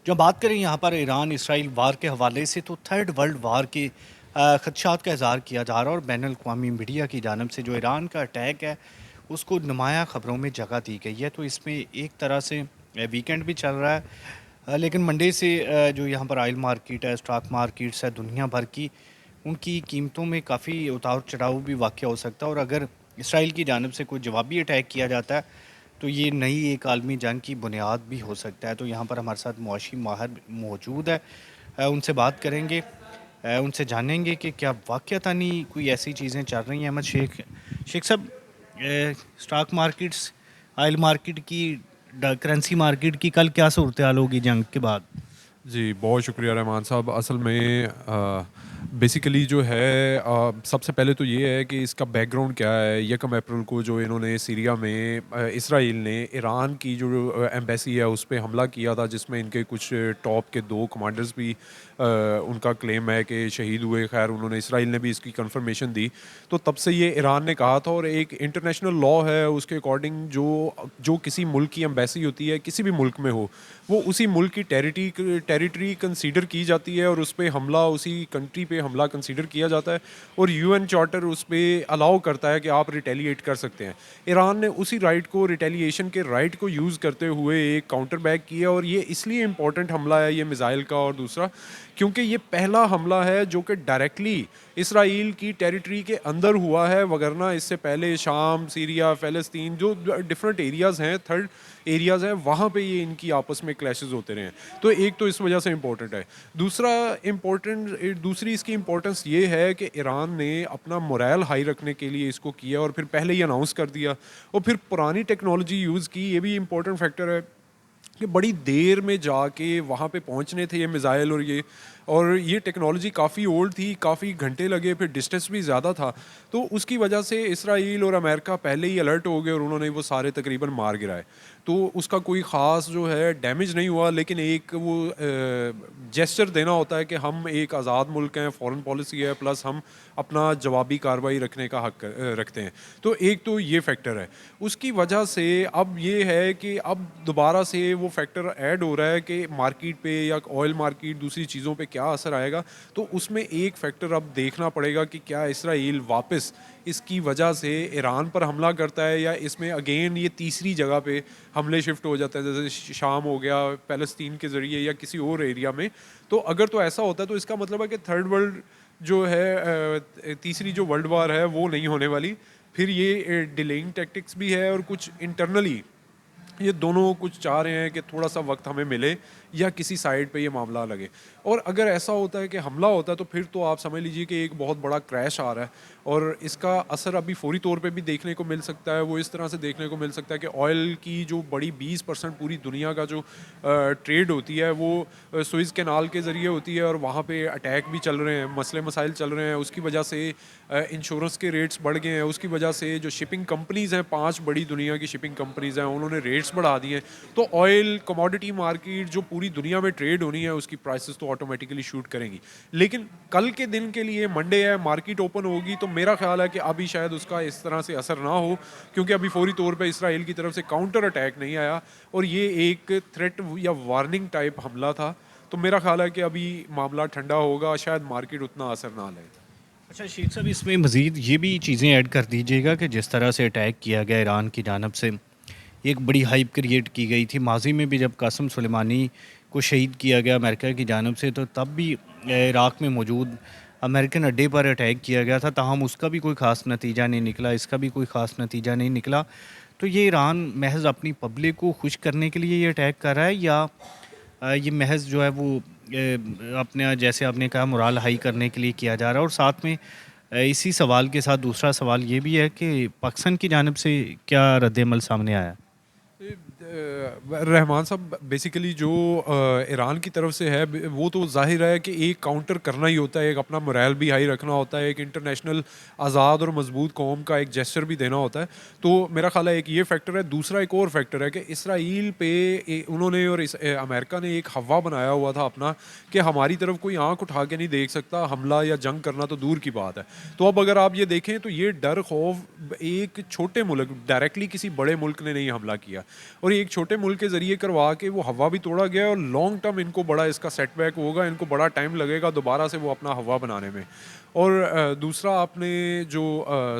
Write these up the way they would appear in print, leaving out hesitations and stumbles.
जो बात करें यहाँ पर ईरान इसराइल वार के हवाले से, तो थर्ड वर्ल्ड वार के खदशात का इजहार किया जा रहा है और बैन अवी मीडिया की जानब से जो ईरान का अटैक है उसको नुमाया ख़बरों में जगह दी गई है। तो इसमें एक तरह से वीकेंड भी चल रहा है, लेकिन मंडे से जो यहाँ पर ऑयल मार्केट है, स्टॉक मार्केट्स है दुनिया भर की, उनकी कीमतों में काफ़ी उतार चढ़ाव भी वाक़ हो सकता है। और अगर इसराइल की जानब से कोई जवाबी अटैक किया जाता है तो ये नई एक आलमी जंग की बुनियाद भी हो सकता है। तो यहाँ पर हमारे साथ मुआशी माहर मौजूद है, उनसे बात करेंगे, उनसे जानेंगे कि क्या वाक़यातानी कोई ऐसी चीज़ें चल रही हैं। अहमद शेख शेख साहब, स्टॉक मार्केट्स, ऑयल मार्केट की, करेंसी मार्केट की कल क्या सूरत हाल होगी जंग के बाद? जी, बहुत शुक्रिया रहमान साहब। असल में बेसिकली जो है सबसे पहले तो ये है कि इसका बैकग्राउंड क्या है। 1 अप्रैल को जो इन्होंने सीरिया में इसराइल ने ईरान की जो एम्बेसी है उस पे हमला किया था, जिसमें इनके कुछ टॉप के 2 कमांडर्स भी उनका क्लेम है कि शहीद हुए। ख़ैर उन्होंने इसराइल ने भी इसकी कंफर्मेशन दी। तो तब से ये ईरान ने कहा था, और एक इंटरनेशनल लॉ है उसके अकॉर्डिंग जो जो किसी मुल्क की एम्बेसी होती है, किसी भी मुल्क में हो, वो उसी मुल्क की टेरिटरी कंसीडर की जाती है और उस पे हमला, उसी कंट्री पे हमला कंसीडर किया जाता है, और यूएन चार्टर उस पे अलाउ करता है कि आप रिटेलिएट कर सकते हैं। ईरान ने उसी राइट को, रिटेलिएशन के राइट को यूज़ करते हुए एक काउंटर बैक किया, और ये इसलिए इम्पोर्टेंट हमला है ये मिसाइल का, और दूसरा क्योंकि ये पहला हमला है जो कि डायरेक्टली इसराइल की टेरिटरी के अंदर हुआ है, वगरना इससे पहले शाम, सीरिया, फ़लस्तीन जो डिफरेंट एरियाज़ हैं, थर्ड एरियाज़ हैं, वहाँ पे ये इनकी आपस में क्लैशेस होते रहे हैं। तो एक तो इस वजह से इम्पोर्टेंट है। दूसरी इसकी इम्पोर्टेंस ये है कि ईरान ने अपना मोरल हाई रखने के लिए इसको किया, और फिर पहले ही अनाउंस कर दिया, और फिर पुरानी टेक्नोलॉजी यूज़ की। ये भी इम्पोर्टेंट फैक्टर है कि बड़ी देर में जाके वहाँ पे पहुँचने थे ये मिज़ाइल, और ये टेक्नोलॉजी काफ़ी ओल्ड थी, काफ़ी घंटे लगे, फिर डिस्टेंस भी ज़्यादा था। तो उसकी वजह से इसराइल और अमेरिका पहले ही अलर्ट हो गए, और उन्होंने वो सारे तकरीबन मार गिराए। तो उसका कोई ख़ास जो है डैमेज नहीं हुआ, लेकिन एक वो जेस्चर देना होता है कि हम एक आज़ाद मुल्क हैं, फॉरेन पॉलिसी है, प्लस हम अपना जवाबी कार्रवाई रखने का हक रखते हैं। तो एक तो ये फैक्टर है। उसकी वजह से अब ये है कि अब दोबारा से वो फैक्टर ऐड हो रहा है कि मार्केट पे या ऑयल मार्केट, दूसरी चीज़ों पे क्या असर आएगा। तो उसमें एक फैक्टर अब देखना पड़ेगा कि क्या इसराइल वापस इसकी वजह से ईरान पर हमला करता है, या इसमें अगेन ये तीसरी जगह पे हमले शिफ्ट हो जाता है, जैसे शाम हो गया, फ़लस्तीन के ज़रिए, या किसी और एरिया में। तो अगर तो ऐसा होता है तो इसका मतलब है कि थर्ड वर्ल्ड जो है, तीसरी जो वर्ल्ड वार है वो नहीं होने वाली। फिर ये डिलेइंग टैक्टिक्स भी है, और कुछ इंटरनली ये दोनों कुछ चाह रहे हैं कि थोड़ा सा वक्त हमें मिले, या किसी साइड पे ये मामला लगे। और अगर ऐसा होता है कि हमला होता है तो फिर तो आप समझ लीजिए कि एक बहुत बड़ा क्रैश आ रहा है, और इसका असर अभी फौरी तौर पे भी देखने को मिल सकता है। वो इस तरह से देखने को मिल सकता है कि ऑयल की जो बड़ी 20% पूरी दुनिया का जो ट्रेड होती है वो सुइज़ कैनाल के ज़रिए होती है, और वहाँ पे अटैक भी चल रहे हैं, मसले मसाइल चल रहे हैं। उसकी वजह से इंश्योरेंस के रेट्स बढ़ गए हैं। उसकी वजह से जो शिपिंग कंपनीज़ हैं, 5 बड़ी दुनिया की शिपिंग कंपनीज़ हैं, उन्होंने रेट्स बढ़ा दिए हैं। तो ऑयल कमोडिटी मार्केट जो पूरी दुनिया में ट्रेड होनी है, उसकी प्राइसेस तो ऑटोमेटिकली शूट करेंगी। लेकिन कल के दिन के लिए मंडे है, मार्केट ओपन होगी, तो मेरा ख्याल है कि अभी शायद उसका इस तरह से असर ना हो, क्योंकि अभी फौरी तौर पे इसराइल की तरफ से काउंटर अटैक नहीं आया, और ये एक थ्रेट या वार्निंग टाइप हमला था। तो मेरा ख्याल है कि अभी मामला ठंडा होगा, शायद मार्केट उतना असर ना ले। अच्छा शेख साहब, इसमें मज़ीद ये भी चीज़ें ऐड कर दीजिएगा कि जिस तरह से अटैक किया गया ईरान की जानब से, एक बड़ी हाइप क्रिएट की गई थी माजी में भी, जब कासम सुलेमानी को शहीद किया गया अमेरिका की जानब से, तो तब भी इराक़ में मौजूद अमेरिकन अड्डे पर अटैक किया गया था, ताहम उसका भी कोई ख़ास नतीजा नहीं निकला, इसका भी कोई ख़ास नतीजा नहीं निकला। तो ये ईरान महज अपनी पब्लिक को खुश करने के लिए ये अटैक कर रहा है, या ये महज जो है वो अपने, जैसे आपने कहा, मोरल हाई करने के लिए किया जा रहा है? और साथ में इसी सवाल के साथ दूसरा सवाल ये भी है कि पाकिस्तान की जानब से क्या रद्द-ए-अमल सामने आया? रहमान साहब, बेसिकली जो ईरान की तरफ से है वो तो जाहिर है कि एक काउंटर करना ही होता है, एक अपना मोरल भी हाई रखना होता है, एक इंटरनेशनल आज़ाद और मजबूत कौम का एक जेस्चर भी देना होता है। तो मेरा ख्याल है एक ये फैक्टर है। दूसरा एक और फैक्टर है कि इसराइल पे उन्होंने और अमेरिका ने एक हवा बनाया हुआ था अपना, कि हमारी तरफ कोई आंख उठा के नहीं देख सकता, हमला या जंग करना तो दूर की बात है। तो अब अगर आप ये देखें तो ये डर खौफ एक छोटे मुल्क, डायरेक्टली किसी बड़े मुल्क ने नहीं हमला किया, और कोई एक छोटे मुल्क के ज़रिए करवा के वो हवा भी तोड़ा गया है, और लॉन्ग टर्म इनको बड़ा इसका सेटबैक होगा, इनको बड़ा टाइम लगेगा दोबारा से वो अपना हवा बनाने में। और दूसरा आपने जो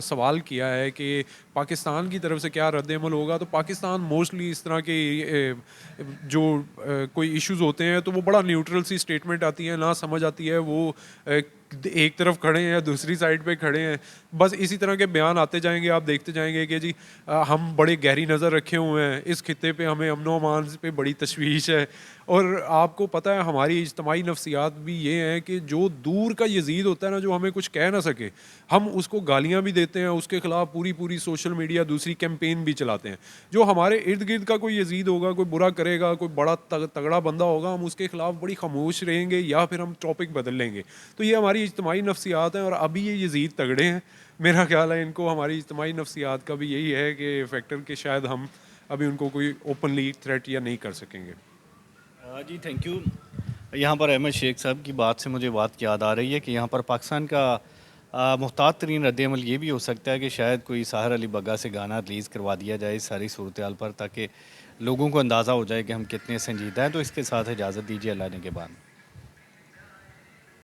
सवाल किया है कि पाकिस्तान की तरफ से क्या रद्द-ए-अमल होगा, तो पाकिस्तान मोस्टली इस तरह के जो कोई इश्यूज़ होते हैं तो वो बड़ा न्यूट्रल सी स्टेटमेंट आती है, ना समझ आती है वो एक तरफ खड़े हैं या दूसरी साइड पे खड़े हैं, बस इसी तरह के बयान आते जाएंगे। आप देखते जाएंगे कि जी हम बड़े गहरी नज़र रखे हुए हैं इस खित्ते पे, हमें अमन-ओ-अमान पे बड़ी तशवीश है। और आपको पता है हमारी इज्तमाही नफ्सियात भी ये हैं कि जो दूर का यजीद होता है ना, जो हमें कुछ कह ना सके, हम उसको गालियाँ भी देते हैं, उसके खिलाफ पूरी पूरी सोशल मीडिया दूसरी कैंपेन भी चलाते हैं। जो हमारे इर्द गिर्द का कोई यजीद होगा, कोई बुरा करेगा, कोई बड़ा तगड़ा बंदा होगा, हम उसके खिलाफ बड़ी खामोश रहेंगे या फिर हम टॉपिक बदल लेंगे। तो ये हमारी इज्तमाही नफ्सियात हैं, और अभी ये यजीद तगड़े हैं। मेरा ख्याल है इनको हमारी इज्तमाही नफ्सियात का भी यही है कि फैक्टर कि शायद हम अभी उनको कोई ओपनली थ्रेट या नहीं कर सकेंगे। जी थैंक यू। यहाँ पर अहमद शेख साहब की बात से मुझे बात याद आ रही है कि यहाँ पर पाकिस्तान का मुहतात तरीन रद्द-ए-अमल ये भी हो सकता है कि शायद कोई साहिर अली बग्गा से गाना रिलीज़ करवा दिया जाए इस सारी सूरत हाल पर, ताकि लोगों को अंदाज़ा हो जाए कि हम कितने संजीदा हैं। तो इसके साथ इजाज़त दीजिए, अल्लाह ने के बाद।